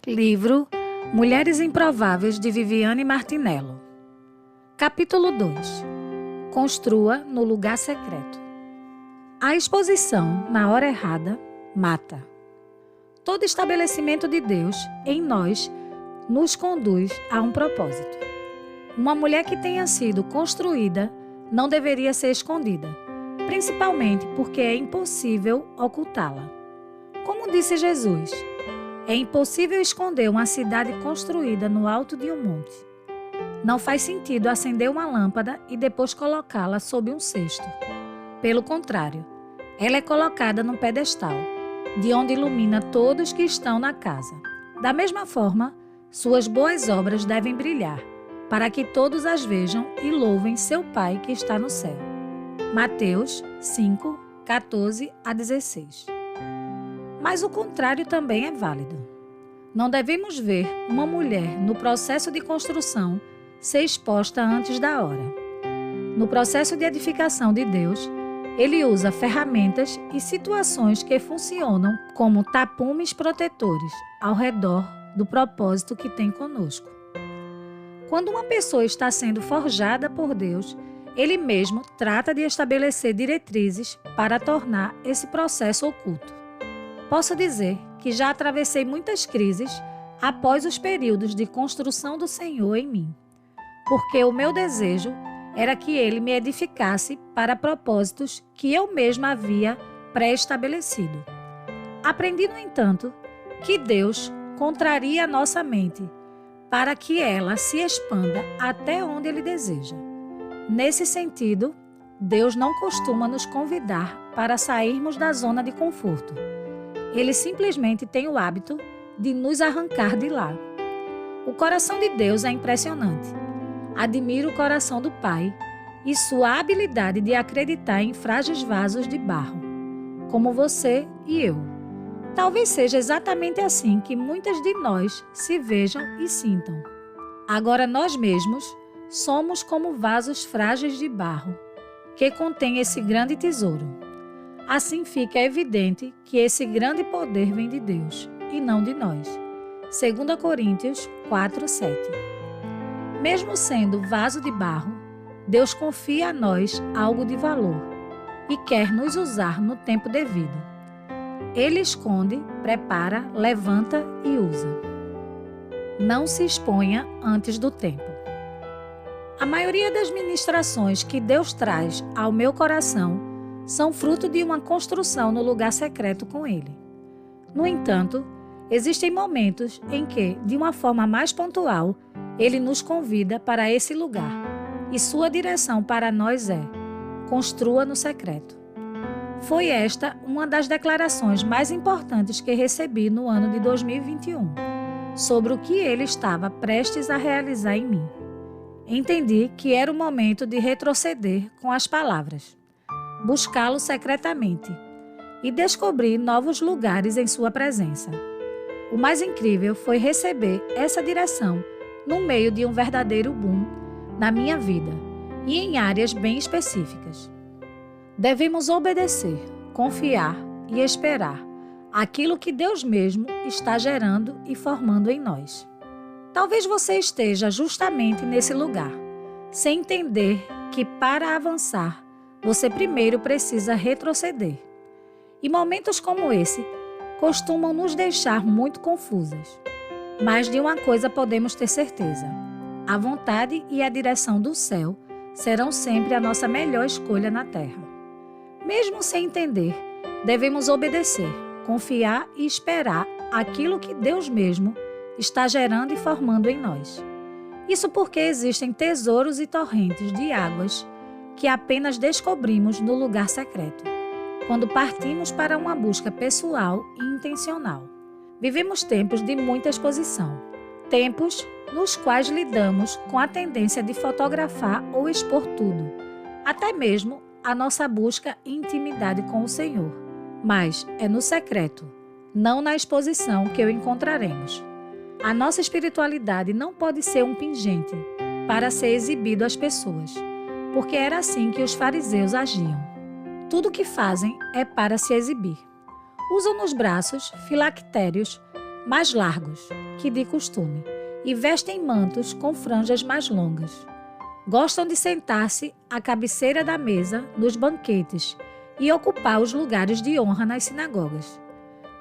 Livro Mulheres Improváveis, de Viviane Martinello. Capítulo 2. Construa no lugar secreto. A exposição, na hora errada, mata. Todo estabelecimento de Deus em nós nos conduz a um propósito. Uma mulher que tenha sido construída não deveria ser escondida, principalmente porque é impossível ocultá-la. Como disse Jesus, é impossível esconder uma cidade construída no alto de um monte. Não faz sentido acender uma lâmpada e depois colocá-la sob um cesto. Pelo contrário, ela é colocada num pedestal, de onde ilumina todos que estão na casa. Da mesma forma, suas boas obras devem brilhar, para que todos as vejam e louvem seu Pai que está no céu. Mateus 5, 14 a 16. Mas o contrário também é válido. Não devemos ver uma mulher no processo de construção ser exposta antes da hora. No processo de edificação de Deus, Ele usa ferramentas e situações que funcionam como tapumes protetores ao redor do propósito que tem conosco. Quando uma pessoa está sendo forjada por Deus, Ele mesmo trata de estabelecer diretrizes para tornar esse processo oculto. Posso dizer que já atravessei muitas crises após os períodos de construção do Senhor em mim, porque o meu desejo era que Ele me edificasse para propósitos que eu mesma havia pré-estabelecido. Aprendi, no entanto, que Deus contraria a nossa mente para que ela se expanda até onde Ele deseja. Nesse sentido, Deus não costuma nos convidar para sairmos da zona de conforto. Ele simplesmente tem o hábito de nos arrancar de lá. O coração de Deus é impressionante. Admiro o coração do Pai e sua habilidade de acreditar em frágeis vasos de barro, como você e eu. Talvez seja exatamente assim que muitas de nós se vejam e sintam. Agora nós mesmos somos como vasos frágeis de barro, que contêm esse grande tesouro. Assim fica evidente que esse grande poder vem de Deus e não de nós. 2 Coríntios 4, 7. Mesmo sendo vaso de barro, Deus confia a nós algo de valor e quer nos usar no tempo devido. Ele esconde, prepara, levanta e usa. Não se exponha antes do tempo. A maioria das ministrações que Deus traz ao meu coração são fruto de uma construção no lugar secreto com Ele. No entanto, existem momentos em que, de uma forma mais pontual, Ele nos convida para esse lugar, e sua direção para nós é: construa no secreto. Foi esta uma das declarações mais importantes que recebi no ano de 2021, sobre o que Ele estava prestes a realizar em mim. Entendi que era o momento de retroceder com as palavras: buscá-lo secretamente e descobrir novos lugares em sua presença. O mais incrível foi receber essa direção no meio de um verdadeiro boom na minha vida e em áreas bem específicas. Devemos obedecer, confiar e esperar aquilo que Deus mesmo está gerando e formando em nós. Talvez você esteja justamente nesse lugar, sem entender que para avançar, você primeiro precisa retroceder. E momentos como esse costumam nos deixar muito confusas. Mas de uma coisa podemos ter certeza: a vontade e a direção do céu serão sempre a nossa melhor escolha na terra. Mesmo sem entender, devemos obedecer, confiar e esperar aquilo que Deus mesmo está gerando e formando em nós. Isso porque existem tesouros e torrentes de águas que apenas descobrimos no lugar secreto, quando partimos para uma busca pessoal e intencional. Vivemos tempos de muita exposição, tempos nos quais lidamos com a tendência de fotografar ou expor tudo, até mesmo a nossa busca e intimidade com o Senhor. Mas é no secreto, não na exposição, que o encontraremos. A nossa espiritualidade não pode ser um pingente para ser exibido às pessoas, porque era assim que os fariseus agiam. Tudo o que fazem é para se exibir. Usam nos braços filactérios mais largos, que de costume, e vestem mantos com franjas mais longas. Gostam de sentar-se à cabeceira da mesa nos banquetes e ocupar os lugares de honra nas sinagogas.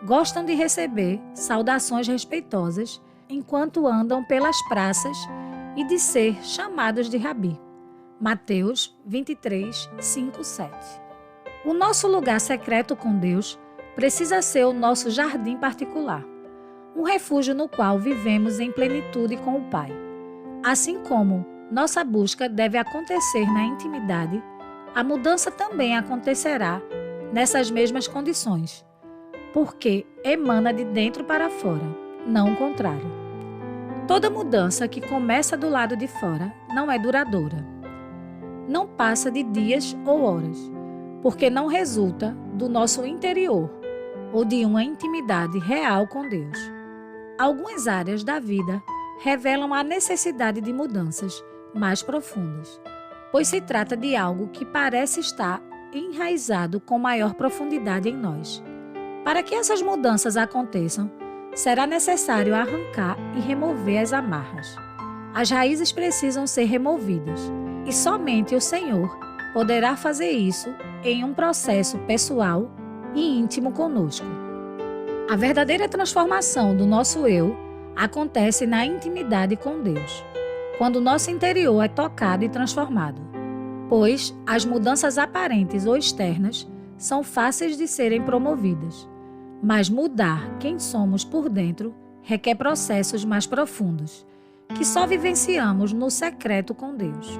Gostam de receber saudações respeitosas enquanto andam pelas praças e de ser chamados de rabi. Mateus 23, 5, 7. O nosso lugar secreto com Deus precisa ser o nosso jardim particular, um refúgio no qual vivemos em plenitude com o Pai. Assim como nossa busca deve acontecer na intimidade, a mudança também acontecerá nessas mesmas condições, porque emana de dentro para fora, não o contrário. Toda mudança que começa do lado de fora não é duradoura. Não passa de dias ou horas, porque não resulta do nosso interior ou de uma intimidade real com Deus. Algumas áreas da vida revelam a necessidade de mudanças mais profundas, pois se trata de algo que parece estar enraizado com maior profundidade em nós. Para que essas mudanças aconteçam, será necessário arrancar e remover as amarras. As raízes precisam ser removidas, e somente o Senhor poderá fazer isso em um processo pessoal e íntimo conosco. A verdadeira transformação do nosso eu acontece na intimidade com Deus, quando o nosso interior é tocado e transformado, pois as mudanças aparentes ou externas são fáceis de serem promovidas, mas mudar quem somos por dentro requer processos mais profundos, que só vivenciamos no secreto com Deus.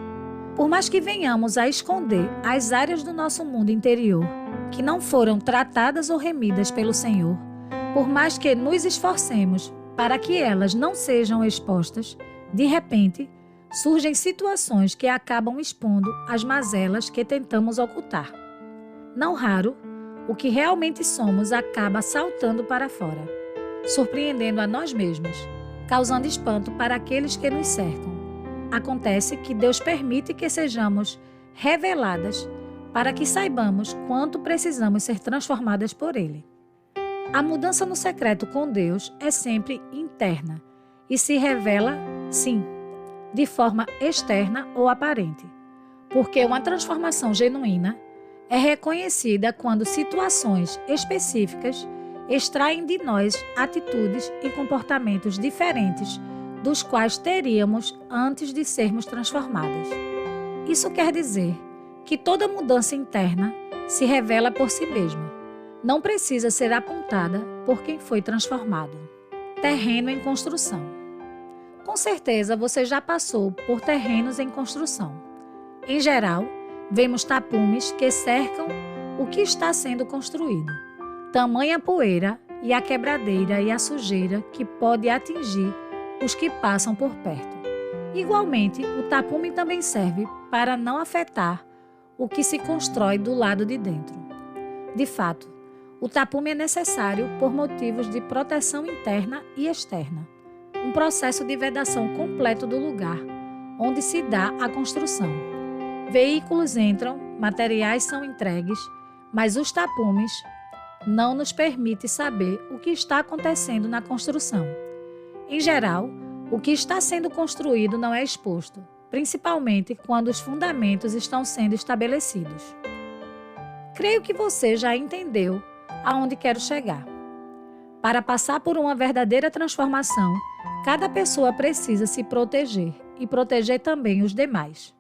Por mais que venhamos a esconder as áreas do nosso mundo interior que não foram tratadas ou remidas pelo Senhor, por mais que nos esforcemos para que elas não sejam expostas, de repente, surgem situações que acabam expondo as mazelas que tentamos ocultar. Não raro, o que realmente somos acaba saltando para fora, surpreendendo a nós mesmos, causando espanto para aqueles que nos cercam. Acontece que Deus permite que sejamos reveladas para que saibamos quanto precisamos ser transformadas por Ele. A mudança no secreto com Deus é sempre interna e se revela, sim, de forma externa ou aparente, porque uma transformação genuína é reconhecida quando situações específicas extraem de nós atitudes e comportamentos diferentes dos quais teríamos antes de sermos transformadas. Isso quer dizer que toda mudança interna se revela por si mesma. Não precisa ser apontada por quem foi transformado. Terreno em construção. Com certeza você já passou por terrenos em construção. Em geral, vemos tapumes que cercam o que está sendo construído. Tamanha poeira e a quebradeira e a sujeira que pode atingir os que passam por perto. Igualmente, o tapume também serve para não afetar o que se constrói do lado de dentro. De fato, o tapume é necessário por motivos de proteção interna e externa, um processo de vedação completo do lugar onde se dá a construção. Veículos entram, materiais são entregues, mas os tapumes não nos permitem saber o que está acontecendo na construção. Em geral, o que está sendo construído não é exposto, principalmente quando os fundamentos estão sendo estabelecidos. Creio que você já entendeu aonde quero chegar. Para passar por uma verdadeira transformação, cada pessoa precisa se proteger e proteger também os demais,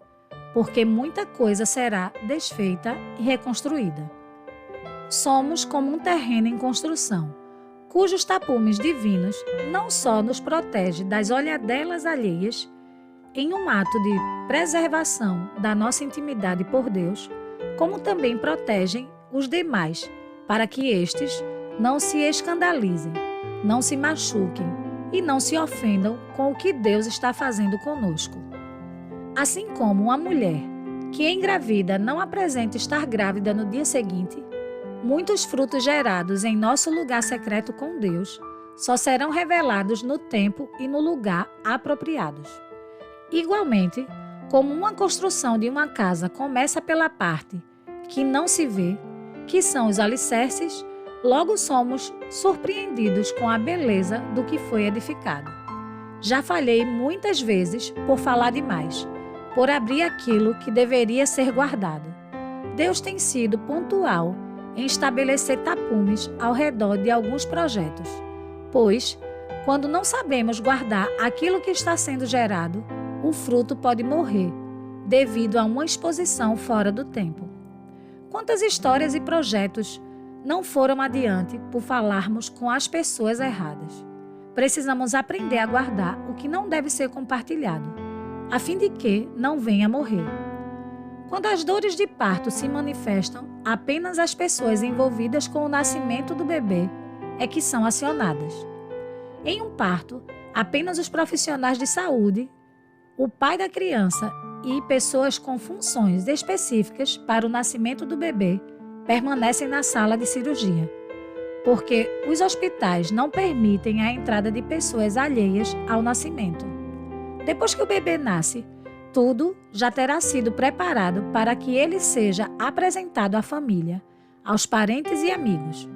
porque muita coisa será desfeita e reconstruída. Somos como um terreno em construção, cujos tapumes divinos não só nos protege das olhadelas alheias, em um ato de preservação da nossa intimidade por Deus, como também protegem os demais, para que estes não se escandalizem, não se machuquem e não se ofendam com o que Deus está fazendo conosco. Assim como uma mulher que engravida não apresenta estar grávida no dia seguinte, muitos frutos gerados em nosso lugar secreto com Deus só serão revelados no tempo e no lugar apropriados. Igualmente, como uma construção de uma casa começa pela parte que não se vê, que são os alicerces, logo somos surpreendidos com a beleza do que foi edificado. Já falhei muitas vezes por falar demais, por abrir aquilo que deveria ser guardado. Deus tem sido pontual em estabelecer tapumes ao redor de alguns projetos, pois, quando não sabemos guardar aquilo que está sendo gerado, o fruto pode morrer, devido a uma exposição fora do tempo. Quantas histórias e projetos não foram adiante por falarmos com as pessoas erradas? Precisamos aprender a guardar o que não deve ser compartilhado, a fim de que não venha a morrer. Quando as dores de parto se manifestam, apenas as pessoas envolvidas com o nascimento do bebê é que são acionadas. Em um parto, apenas os profissionais de saúde, o pai da criança e pessoas com funções específicas para o nascimento do bebê permanecem na sala de cirurgia, porque os hospitais não permitem a entrada de pessoas alheias ao nascimento. Depois que o bebê nasce, tudo já terá sido preparado para que ele seja apresentado à família, aos parentes e amigos.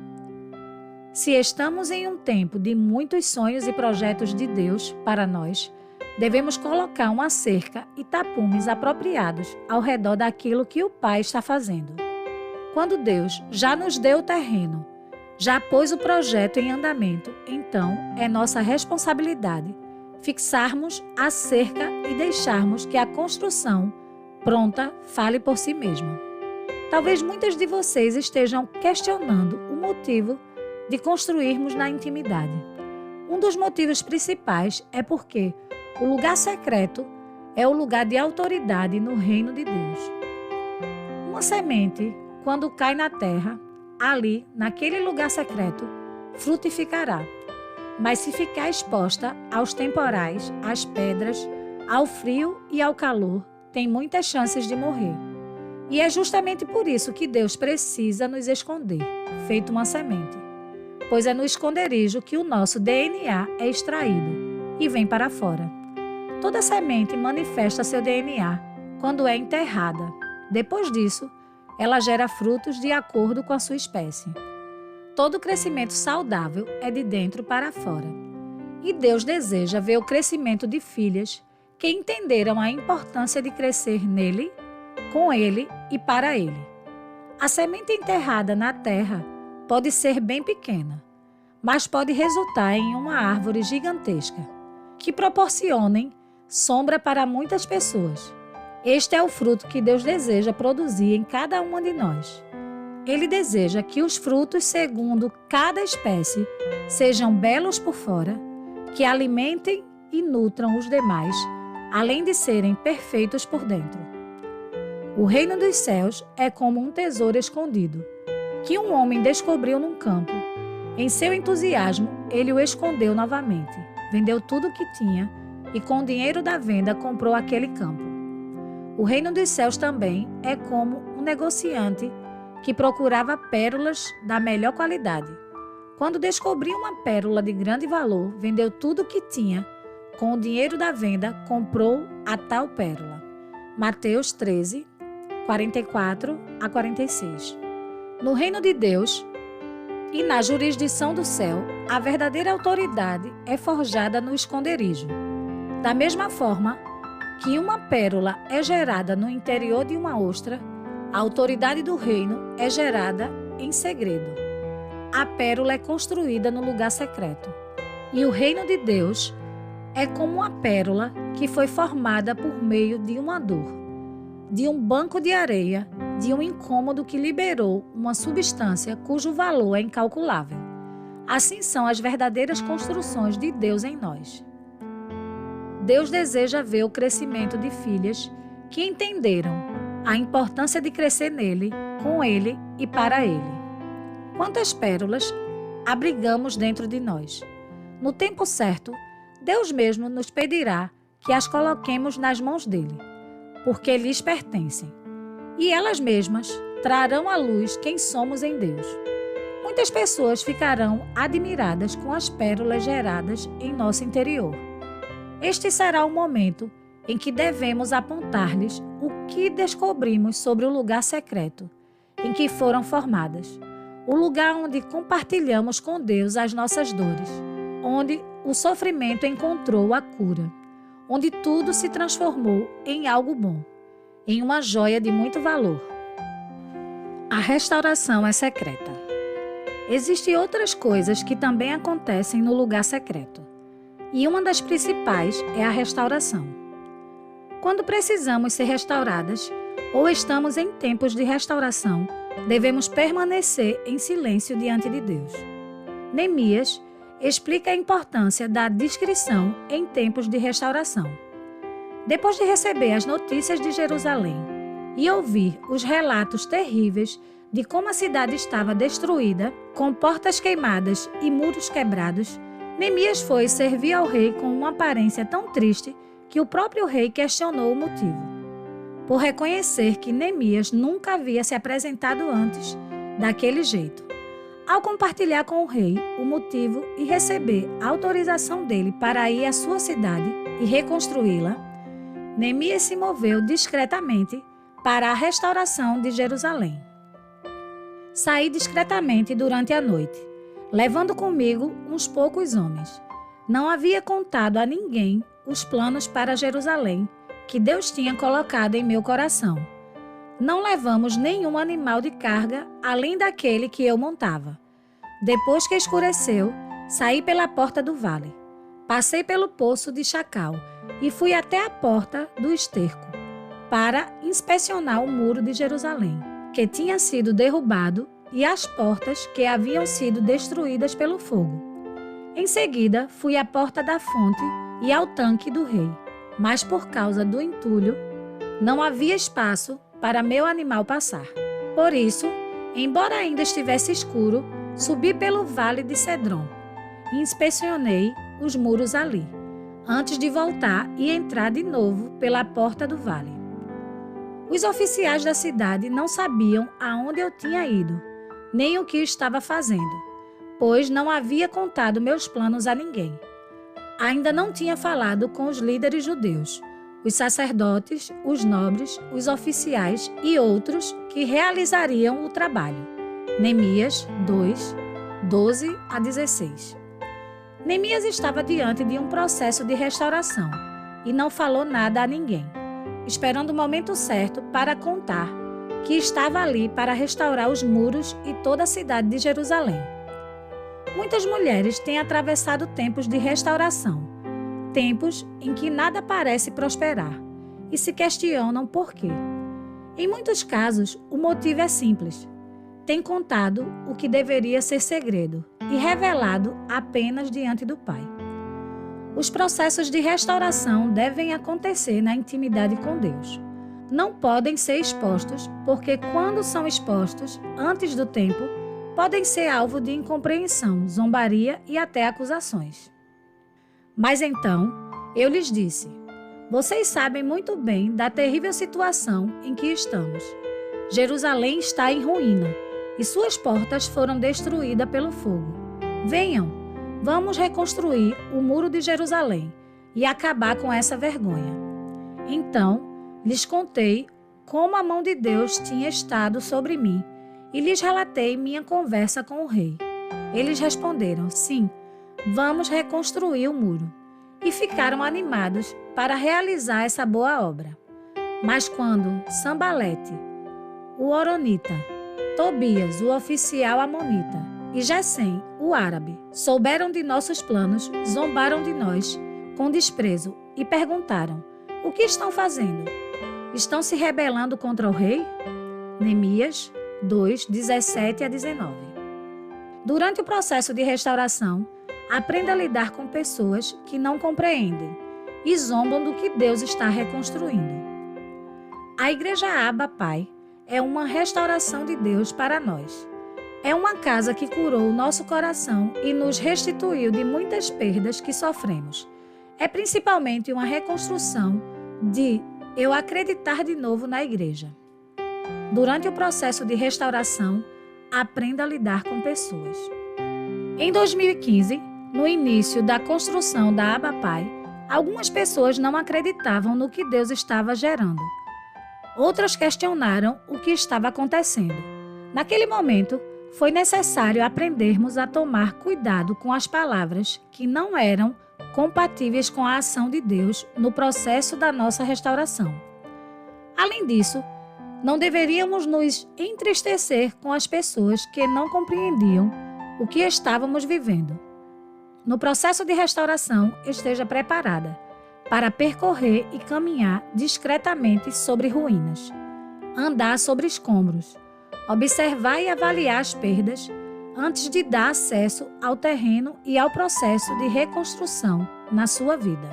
Se estamos em um tempo de muitos sonhos e projetos de Deus para nós, devemos colocar uma cerca e tapumes apropriados ao redor daquilo que o Pai está fazendo. Quando Deus já nos deu o terreno, já pôs o projeto em andamento, então é nossa responsabilidade fixarmos a cerca e deixarmos que a construção pronta fale por si mesma. Talvez muitas de vocês estejam questionando o motivo de construirmos na intimidade. Um dos motivos principais é porque o lugar secreto é o lugar de autoridade no reino de Deus. Uma semente, quando cai na terra, ali, naquele lugar secreto, frutificará. Mas se ficar exposta aos temporais, às pedras, ao frio e ao calor, tem muitas chances de morrer. E é justamente por isso que Deus precisa nos esconder, feito uma semente. Pois é no esconderijo que o nosso DNA é extraído e vem para fora. Toda semente manifesta seu DNA quando é enterrada. Depois disso, ela gera frutos de acordo com a sua espécie. Todo crescimento saudável é de dentro para fora. E Deus deseja ver o crescimento de filhas que entenderam a importância de crescer nele, com ele e para ele. A semente enterrada na terra pode ser bem pequena, mas pode resultar em uma árvore gigantesca, que proporcionem sombra para muitas pessoas. Este é o fruto que Deus deseja produzir em cada uma de nós. Ele deseja que os frutos, segundo cada espécie, sejam belos por fora, que alimentem e nutram os demais, além de serem perfeitos por dentro. O reino dos céus é como um tesouro escondido, que um homem descobriu num campo. Em seu entusiasmo, ele o escondeu novamente, vendeu tudo o que tinha e com o dinheiro da venda comprou aquele campo. O reino dos céus também é como um negociante que procurava pérolas da melhor qualidade. Quando descobriu uma pérola de grande valor, vendeu tudo o que tinha. Com o dinheiro da venda, comprou a tal pérola. Mateus 13, 44 a 46. No reino de Deus e na jurisdição do céu, a verdadeira autoridade é forjada no esconderijo. Da mesma forma que uma pérola é gerada no interior de uma ostra, a autoridade do reino é gerada em segredo. A pérola é construída no lugar secreto. E o reino de Deus é como uma pérola que foi formada por meio de uma dor, de um banco de areia, de um incômodo que liberou uma substância cujo valor é incalculável. Assim são as verdadeiras construções de Deus em nós. Deus deseja ver o crescimento de filhas que entenderam a importância de crescer nele, com ele e para ele. Quantas pérolas abrigamos dentro de nós? No tempo certo, Deus mesmo nos pedirá que as coloquemos nas mãos dele, porque lhes pertencem. E elas mesmas trarão à luz quem somos em Deus. Muitas pessoas ficarão admiradas com as pérolas geradas em nosso interior. Este será o momento em que devemos apontar-lhes o que descobrimos sobre o lugar secreto em que foram formadas. o lugar onde compartilhamos com Deus as nossas dores, onde o sofrimento encontrou a cura, onde tudo se transformou em algo bom, em uma joia de muito valor. A restauração é secreta. Existem outras coisas que também acontecem no lugar secreto, e uma das principais é a restauração. Quando precisamos ser restauradas, ou estamos em tempos de restauração, devemos permanecer em silêncio diante de Deus. Neemias explica a importância da discrição em tempos de restauração. Depois de receber as notícias de Jerusalém e ouvir os relatos terríveis de como a cidade estava destruída, com portas queimadas e muros quebrados, Neemias foi servir ao rei com uma aparência tão triste que o próprio rei questionou o motivo. Por reconhecer que Neemias nunca havia se apresentado antes daquele jeito. Ao compartilhar com o rei o motivo e receber a autorização dele para ir à sua cidade e reconstruí-la, Neemias se moveu discretamente para a restauração de Jerusalém. Saí discretamente durante a noite, levando comigo uns poucos homens. Não havia contado a ninguém os planos para Jerusalém que Deus tinha colocado em meu coração. Não levamos nenhum animal de carga além daquele que eu montava. Depois que escureceu, saí pela porta do vale. Passei pelo poço de Chacal e fui até a porta do esterco para inspecionar o muro de Jerusalém, que tinha sido derrubado, e as portas que haviam sido destruídas pelo fogo. Em seguida, fui à porta da fonte e ao tanque do rei. Mas por causa do entulho, não havia espaço para meu animal passar. Por isso, embora ainda estivesse escuro, subi pelo vale de Cedron e inspecionei os muros ali, antes de voltar e entrar de novo pela porta do vale. Os oficiais da cidade não sabiam aonde eu tinha ido, nem o que estava fazendo, pois não havia contado meus planos a ninguém. Ainda não tinha falado com os líderes judeus, os sacerdotes, os nobres, os oficiais e outros que realizariam o trabalho. Neemias 2, 12 a 16. Neemias estava diante de um processo de restauração e não falou nada a ninguém, esperando o momento certo para contar que estava ali para restaurar os muros e toda a cidade de Jerusalém. Muitas mulheres têm atravessado tempos de restauração, tempos em que nada parece prosperar, e se questionam por quê. Em muitos casos, o motivo é simples. Tem contado o que deveria ser segredo e revelado apenas diante do Pai. Os processos de restauração devem acontecer na intimidade com Deus. Não podem ser expostos, porque quando são expostos, antes do tempo, podem ser alvo de incompreensão, zombaria e até acusações. Mas então, eu lhes disse: vocês sabem muito bem da terrível situação em que estamos. Jerusalém está em ruína e suas portas foram destruídas pelo fogo. Venham, vamos reconstruir o muro de Jerusalém e acabar com essa vergonha. Então, lhes contei como a mão de Deus tinha estado sobre mim e lhes relatei minha conversa com o rei. Eles responderam: sim, vamos reconstruir o muro. E ficaram animados para realizar essa boa obra. Mas quando Sambalete, o Horonita, Tobias, o oficial amonita, e Gesem, o árabe, souberam de nossos planos, zombaram de nós com desprezo e perguntaram: o que estão fazendo? Estão se rebelando contra o rei? Neemias 2, 17 a 19. Durante o processo de restauração, aprenda a lidar com pessoas que não compreendem e zombam do que Deus está reconstruindo. A Igreja Abba Pai é uma restauração de Deus para nós. É uma casa que curou o nosso coração e nos restituiu de muitas perdas que sofremos. É principalmente uma reconstrução de eu acreditar de novo na igreja. Durante o processo de restauração, aprenda a lidar com pessoas. Em 2015, no início da construção da Abba Pai, algumas pessoas não acreditavam no que Deus estava gerando. Outras questionaram o que estava acontecendo. Naquele momento, foi necessário aprendermos a tomar cuidado com as palavras que não eram compatíveis com a ação de Deus no processo da nossa restauração. Além disso, não deveríamos nos entristecer com as pessoas que não compreendiam o que estávamos vivendo. No processo de restauração, esteja preparada para percorrer e caminhar discretamente sobre ruínas, andar sobre escombros, observar e avaliar as perdas antes de dar acesso ao terreno e ao processo de reconstrução na sua vida.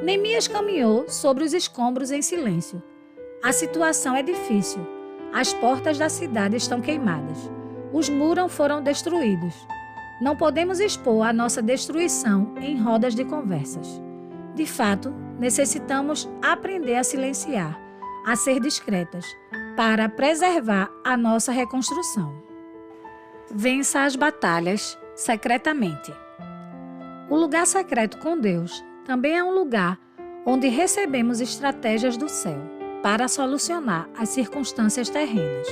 Neemias caminhou sobre os escombros em silêncio. A situação é difícil. As portas da cidade estão queimadas. Os muros foram destruídos. Não podemos expor a nossa destruição em rodas de conversas. De fato, necessitamos aprender a silenciar, a ser discretas, para preservar a nossa reconstrução. Vença as batalhas secretamente. O lugar secreto com Deus também é um lugar onde recebemos estratégias do céu para solucionar as circunstâncias terrenas.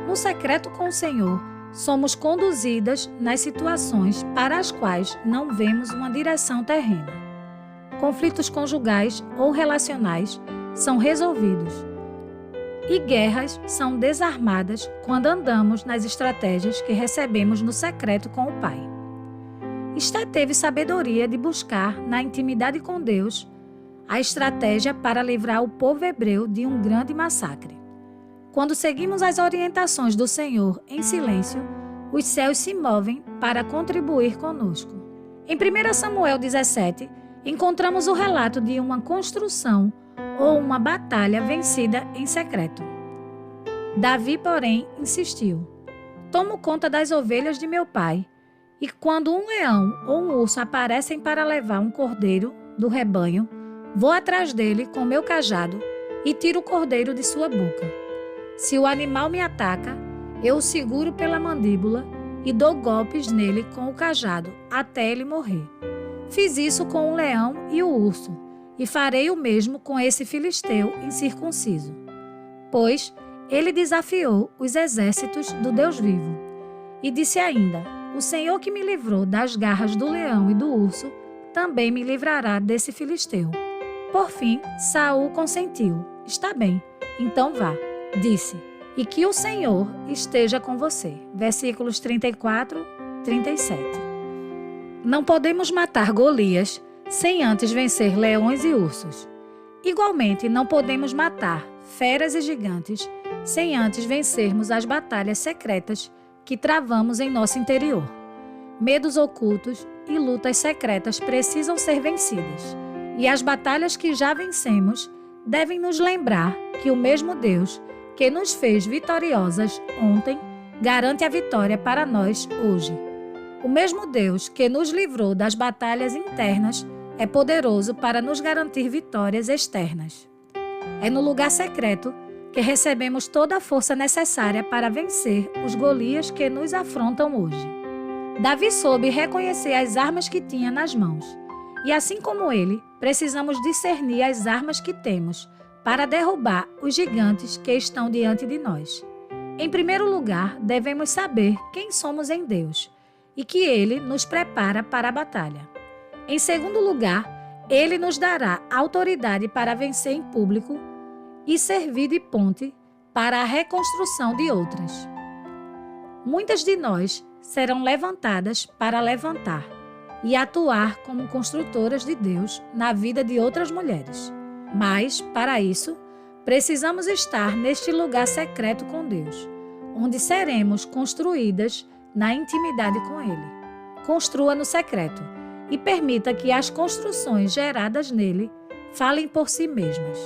No secreto com o Senhor, somos conduzidas nas situações para as quais não vemos uma direção terrena. Conflitos conjugais ou relacionais são resolvidos e guerras são desarmadas quando andamos nas estratégias que recebemos no secreto com o Pai. Esté teve sabedoria de buscar, na intimidade com Deus, a estratégia para livrar o povo hebreu de um grande massacre. Quando seguimos as orientações do Senhor em silêncio, os céus se movem para contribuir conosco. Em 1 Samuel 17, encontramos o relato de uma construção ou uma batalha vencida em secreto. Davi, porém, insistiu: tomo conta das ovelhas de meu pai, e quando um leão ou um urso aparecem para levar um cordeiro do rebanho, vou atrás dele com meu cajado e tiro o cordeiro de sua boca. Se o animal me ataca, eu o seguro pela mandíbula e dou golpes nele com o cajado até ele morrer. Fiz isso com o leão e o urso, e farei o mesmo com esse filisteu incircunciso. Pois ele desafiou os exércitos do Deus vivo. E disse ainda: o Senhor que me livrou das garras do leão e do urso, também me livrará desse filisteu. Por fim, Saul consentiu: está bem, então vá. Disse: e que o Senhor esteja com você. Versículos 34, 37. Não podemos matar Golias sem antes vencer leões e ursos. Igualmente, não podemos matar feras e gigantes sem antes vencermos as batalhas secretas que travamos em nosso interior. Medos ocultos e lutas secretas precisam ser vencidas, e as batalhas que já vencemos devem nos lembrar que o mesmo Deus que nos fez vitoriosas ontem garante a vitória para nós hoje. O mesmo Deus que nos livrou das batalhas internas é poderoso para nos garantir vitórias externas. É no lugar secreto que recebemos toda a força necessária para vencer os Golias que nos afrontam hoje. Davi soube reconhecer as armas que tinha nas mãos, e assim como ele, precisamos discernir as armas que temos para derrubar os gigantes que estão diante de nós. Em primeiro lugar, devemos saber quem somos em Deus e que Ele nos prepara para a batalha. Em segundo lugar, Ele nos dará autoridade para vencer em público e servir de ponte para a reconstrução de outras. Muitas de nós serão levantadas para levantar e atuar como construtoras de Deus na vida de outras mulheres. Mas, para isso, precisamos estar neste lugar secreto com Deus, onde seremos construídas na intimidade com Ele. Construa no secreto e permita que as construções geradas nele falem por si mesmas.